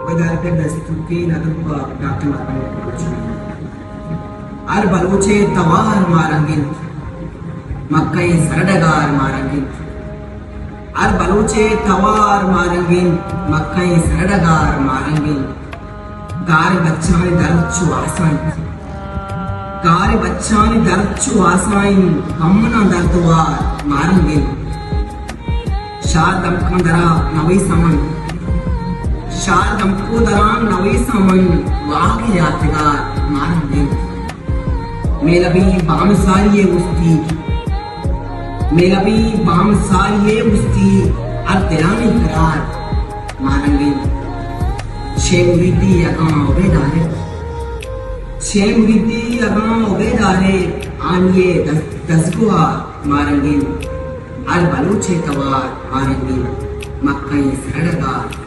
वैदालते दस्तुकी नदुप doctor मातन अर बलूचे तवार मारंगिन मक्कई सरडगार मारंगिन अर बलूचे तवार मारंगिन मक्कई सरडगार मारंगिन गारे बच्चाने दरचु आसाइन गारे बच्चाने दरचु आसाइन कम्मना दरतवार मारंगिन शादम कंदरा नवी समन शादम कुदरान नवी समन वागे यात्रिकार मारंगिन मेलबी बामसारिये उस्ती मेलबी बामसारिये उस्ती अर्तरानी करार मारंगिन शेमविती अगां ओबेदारे शेमविती अगां ओबेदारे आनिये दसगुआ मारंगिन अल बलूचे तवार मारंगिन मक्कई सरडगार